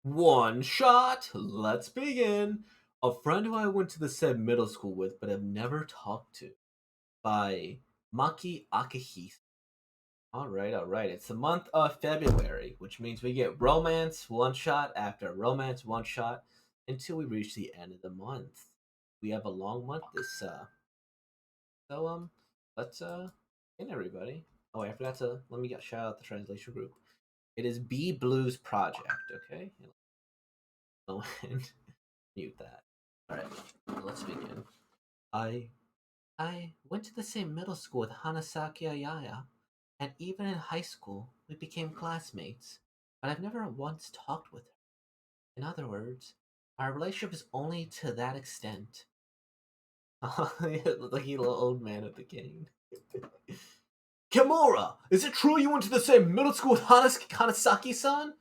One shot. Let's begin. A friend who I went to the said middle school with, but have never talked to, by Maki Akihisa. All right. It's the month of February, which means we get romance one shot after romance one shot until we reach the end of the month. We have a long month this so let's in everybody. Oh, I forgot to let me get shout out the translation group. It is B Blues Project, okay? Oh, and mute that. All right, let's begin. I I went to the same middle school with Hanasaki Ayaya, and even in high school we became classmates. But I've never once talked with her. In other words, our relationship is only to that extent. Like a little old man at the beginning. Kimura, is it true you went to the same middle school with Hanasaki-san?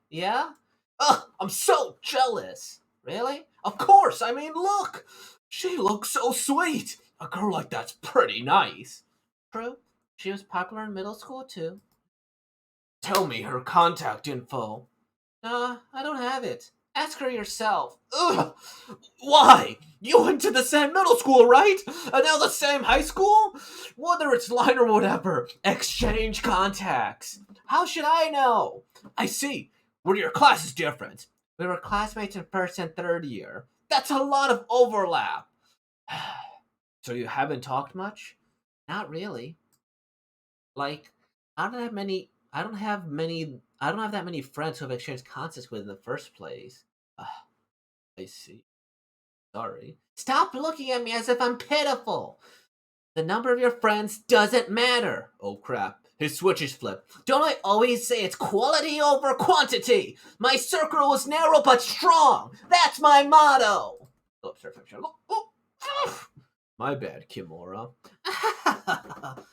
Yeah? Ugh, I'm so jealous. Really? Of course, I mean, look! She looks so sweet! A girl like that's pretty nice. True. She was popular in middle school, too. Tell me her contact info. Nah, I don't have it. Ask her yourself. Ugh! Why? You went to the same middle school, right? And now the same high school? Whether it's line or whatever, exchange contacts. How should I know? I see. Were your classes different? We were classmates in first and third year. That's a lot of overlap. So you haven't talked much? Not really. Like, I don't have many. I don't have many. I don't have that many friends who have exchanged contacts with in the first place. I see. Sorry. Stop looking at me as if I'm pitiful. The number of your friends doesn't matter. Oh crap. His switch is flipped. Don't I always say it's quality over quantity? My circle is narrow but strong. That's my motto. Oh, sorry. My bad, Kimura.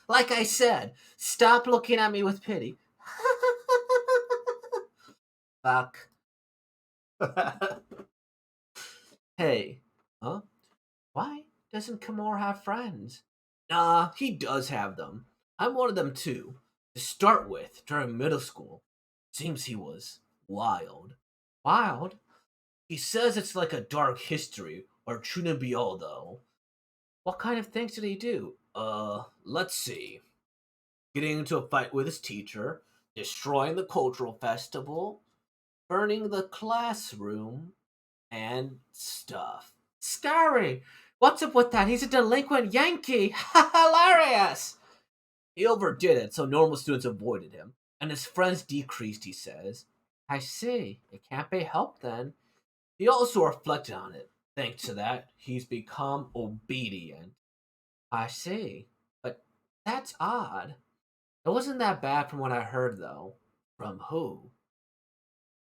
Like I said, stop looking at me with pity. Fuck. Hey. Huh? Why doesn't Kimura have friends? Nah, he does have them. I'm one of them too. To start with, during middle school, seems he was wild. Wild? He says it's like a dark history or Chunibyo though. What kind of things did he do? Let's see. Getting into a fight with his teacher, destroying the cultural festival, burning the classroom, and stuff. Scary! What's up with that? He's a delinquent Yankee! Hilarious! He overdid it, so normal students avoided him, and his friends decreased, he says. I see. It can't be helped then. He also reflected on it. Thanks to that, he's become obedient. I see. But that's odd. It wasn't that bad from what I heard, though. From who?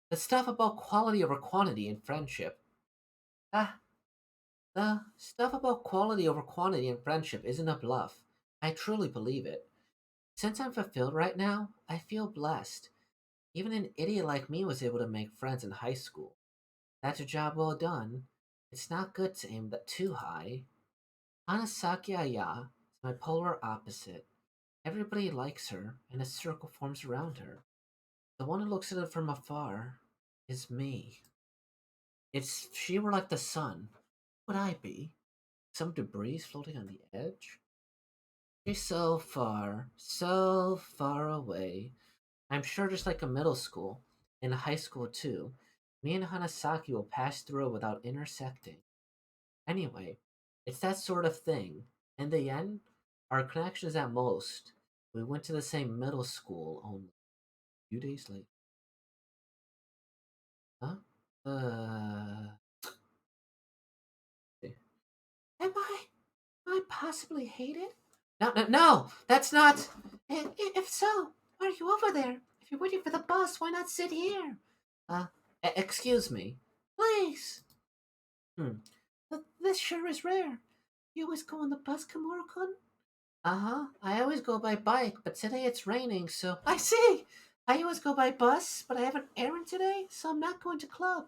The stuff about quality over quantity in friendship. Ah, the stuff about quality over quantity in friendship isn't a bluff. I truly believe it. Since I'm fulfilled right now, I feel blessed. Even an idiot like me was able to make friends in high school. That's a job well done. It's not good to aim that too high. Hanasaki Aya is my polar opposite. Everybody likes her, and a circle forms around her. The one who looks at it from afar is me. If she were like the sun, what would I be? Some debris floating on the edge? She's so far away. I'm sure just like a middle school, and a high school too, me and Hanasaki will pass through without intersecting. Anyway, it's that sort of thing. In the end, our connection is at most. We went to the same middle school only a few days later. Huh? Uh. Am I possibly hated? No, that's not. If so, why are you over there? If you're waiting for the bus, why not sit here? Uh, excuse me. Please. Hmm. This sure is rare. You always go on the bus, Kimura-kun? Uh-huh. I always go by bike, but today it's raining, so... I see! I always go by bus, but I have an errand today, so I'm not going to club.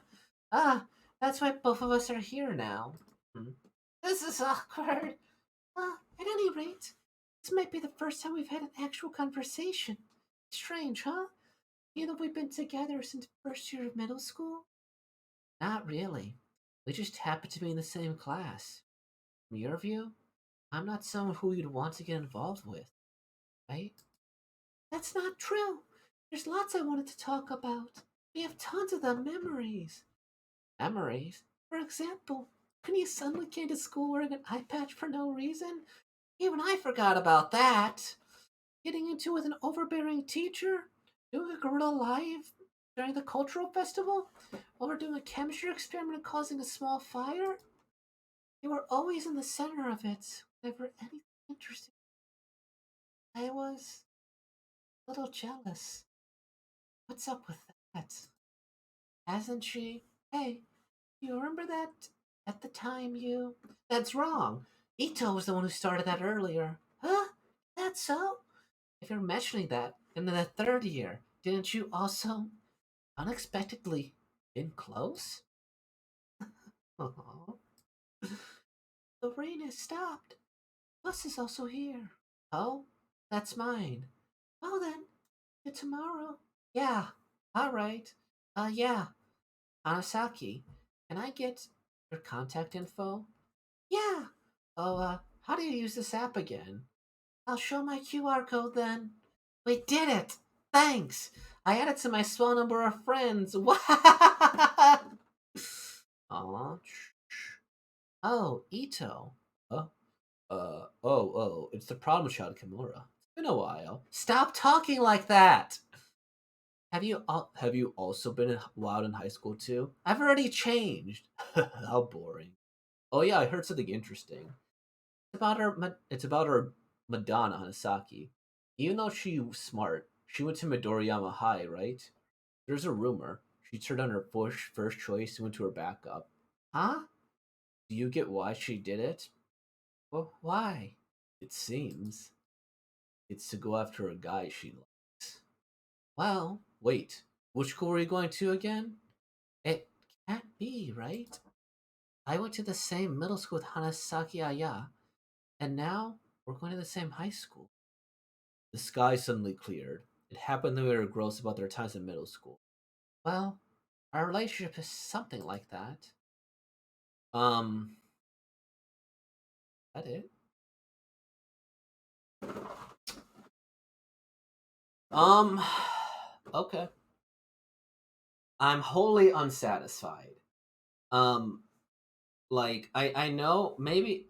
Ah, that's why both of us are here now. Hmm. This is awkward. At any rate, this might be the first time we've had an actual conversation. Strange, huh? You know, we've been together since first year of middle school? Not really. We just happen to be in the same class. From your view, I'm not someone who you'd want to get involved with, right? That's not true. There's lots I wanted to talk about. We have tons of them memories. Memories? For example, when you suddenly came to school wearing an eye patch for no reason? Even I forgot about that. Getting into with an overbearing teacher? Doing a guerrilla live during the cultural festival? Or doing a chemistry experiment and causing a small fire? You were always in the center of it. Whenever anything interesting. I was a little jealous. What's up with that? Hasn't she? Hey, you remember that at the time you. That's wrong. Ito was the one who started that earlier. Huh? That's so? If you're mentioning that, in the third year, didn't you also unexpectedly been close? Aw. The rain has stopped. Bus is also here. Oh, that's mine. Well then, to tomorrow. Yeah, alright. Yeah. Anasaki, can I get your contact info? Yeah. Oh, how do you use this app again? I'll show my QR code then. We did it! Thanks! I added to my small number of friends. What? Aw. Oh, Ito. Huh? It's the problem child Kimura. It's been a while. Stop talking like that! Have you also been wild in high school too? I've already changed. How boring. Oh yeah, I heard something interesting. It's about our Madonna Hanasaki. Even though she's smart, she went to Midoriyama High, right? There's a rumor she turned on her first choice and went to her backup. Huh? Do you get why she did it? Well, why? It seems it's to go after a guy she likes. Well, wait. Which school are you going to again? It can't be, right? I went to the same middle school with Hanasaki Aya, and now we're going to the same high school. The sky suddenly cleared. It happened that we were gross about their times in middle school. Well, our relationship is something like that. Um, that it? Um, okay. I'm wholly unsatisfied. Um, I know maybe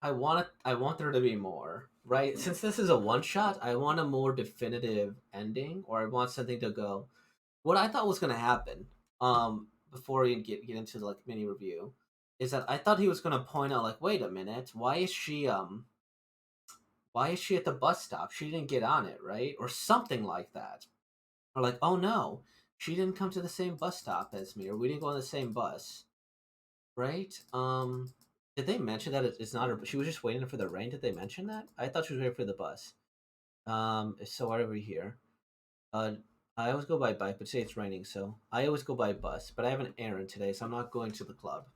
I want there to be more, right? Since this is a one shot, I want a more definitive ending, or I want something to go. What I thought was gonna happen, before we get into the like mini review, is that I thought he was gonna point out like, wait a minute, why is she at the bus stop? She didn't get on it, right? Or something like that. Or like, oh no, she didn't come to the same bus stop as me, or we didn't go on the same bus, right? Did they mention that it's not her? She was just waiting for the rain. Did they mention that? I thought she was waiting for the bus. So why are we here? Uh, I always go by bike, but today it's raining, so I always go by bus. But I have an errand today, so I'm not going to the club.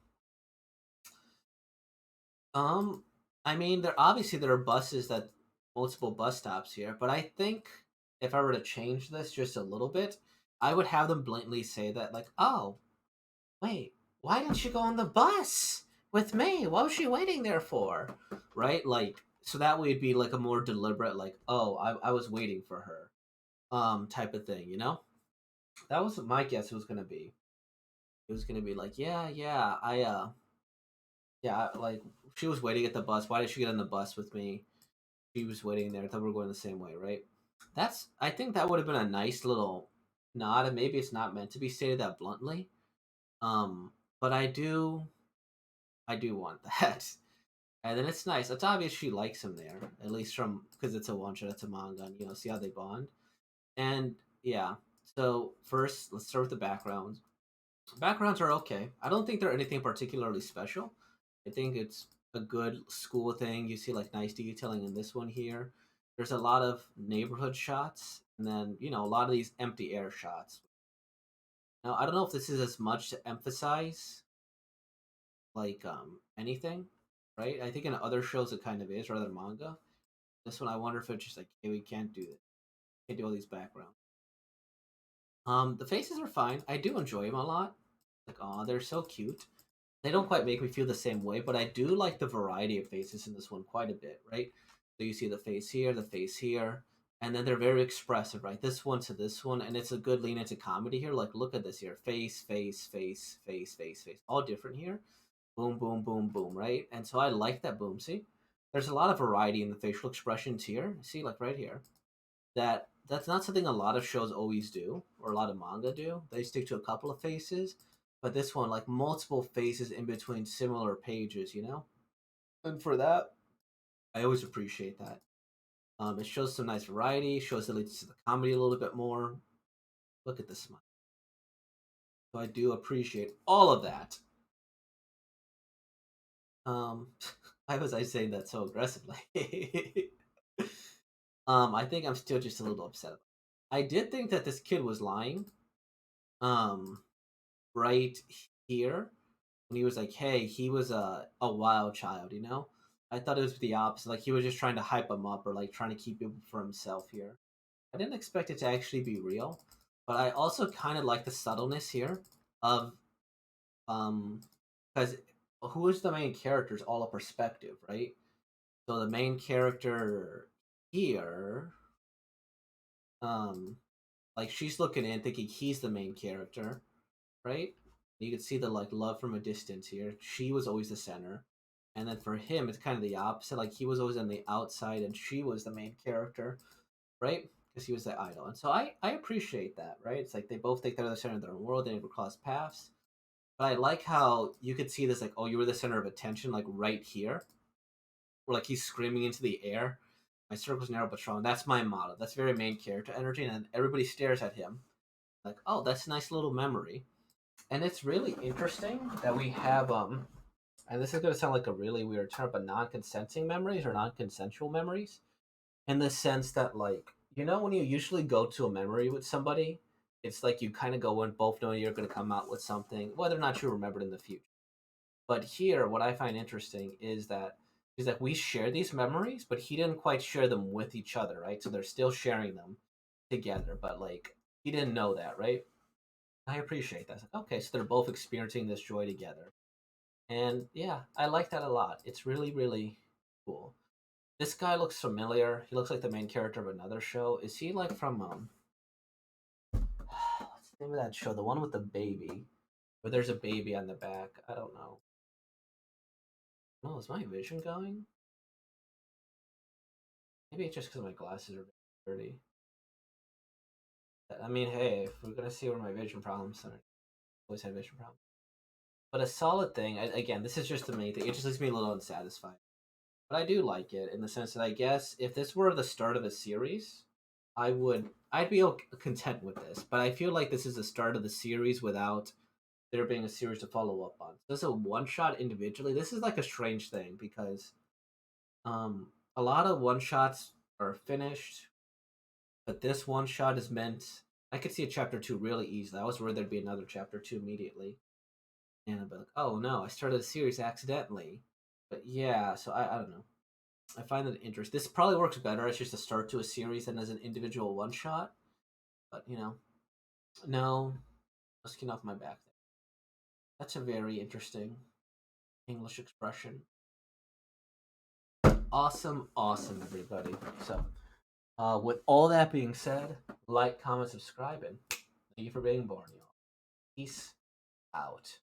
Um, I mean, there are buses that multiple bus stops here, but I think if I were to change this just a little bit, I would have them blatantly say that, like, oh, wait, why didn't she go on the bus with me? What was she waiting there for? Right? Like, so that way it'd be like a more deliberate, like, oh, I was waiting for her, type of thing, you know? That was my guess it was gonna be. It was gonna be like, yeah, like she was waiting at the bus. Why did she get on the bus with me? She was waiting there. I thought we were going the same way, right? I think that would have been a nice little nod, and maybe it's not meant to be stated that bluntly. But I do want that. And then it's nice. It's obvious she likes him there, at least from because it's a one shot, it's a manga, and see how they bond. And yeah, so first let's start with the backgrounds. Backgrounds are okay. I don't think they're anything particularly special. I think it's a good school thing. You see like nice detailing in this one here. There's a lot of neighborhood shots, and then a lot of these empty air shots. Now I don't know if this is as much to emphasize like anything, right? I think in other shows it kind of is, rather than manga. This one I wonder if it's just like, hey, we can't do this. Can't do all these backgrounds. The faces are fine. I do enjoy them a lot. Like, oh, they're so cute. They don't quite make me feel the same way, but I do like the variety of faces in this one quite a bit, right? So you see the face here, and then they're very expressive, right? This one to this one, and it's a good lean into comedy here. Like, look at this here: face, face, face, face, face, face, all different here. Boom, boom, boom, boom, right? And so I like that boom. See, there's a lot of variety in the facial expressions here. See, like right here, that's not something a lot of shows always do or a lot of manga do. They stick to a couple of faces, but this one like multiple faces in between similar pages, you know. And for that, I always appreciate that. It shows some nice variety, shows it leads to the comedy a little bit more. Look at this smile. So I do appreciate all of that. Um, why was I saying that so aggressively? I think I'm still just a little upset. I did think that this kid was lying. Um, right here when he was like, "Hey, he was a wild child," you know. I thought it was the opposite. Like he was just trying to hype him up or like trying to keep him for himself here. I didn't expect it to actually be real, but I also kind of like the subtleness here of because who is the main character is all a perspective, right? So the main character here, um, like she's looking in thinking he's the main character, right? You can see the like love from a distance here. She was always the center, and then for him, it's kind of the opposite. Like he was always on the outside, and she was the main character, right? Because he was the idol, and so I appreciate that, right? It's like they both think they're the center of their own world. They never cross paths, but I like how you could see this, like, oh, you were the center of attention, like right here, where like he's screaming into the air. My circle's narrow but strong. That's my motto. That's very main character energy, and then everybody stares at him, like, oh, that's a nice little memory. And it's really interesting that we have and this is going to sound like a really weird term, but non-consenting memories or non-consensual memories, in the sense that, like, you know, when you usually go to a memory with somebody, it's like you kind of go in both knowing you're going to come out with something, whether or not you remember it in the future. But here, what I find interesting is that we share these memories, but he didn't quite share them with each other, right? So they're still sharing them together, but like he didn't know that, right? I appreciate that. Okay, so they're both experiencing this joy together. And yeah, I like that a lot. It's really, really cool. This guy looks familiar. He looks like the main character of another show. Is he like from what's the name of that show? The one with the baby. Where there's a baby on the back. I don't know. No, is my vision going? Maybe it's just because my glasses are dirty. I mean, hey, if we're gonna see where my vision problems are, I always have vision problems. But a solid thing, again, this is just the main thing. It just leaves me a little unsatisfied. But I do like it in the sense that I guess if this were the start of a series, I'd be content with this. But I feel like this is the start of the series without there being a series to follow up on. This is a one shot individually. This is like a strange thing because a lot of one shots are finished, but this one shot is meant. I could see a chapter two really easily. I was worried there'd be another chapter two immediately, and I'd be like, "Oh no, I started a series accidentally." But yeah, so I don't know. I find that interesting. This probably works better as just a start to a series than as an individual one shot. But you know, no, let's get off my back. That's a very interesting English expression. Awesome, awesome, everybody. So, with all that being said, like, comment, subscribe, and thank you for being born, y'all. Peace out.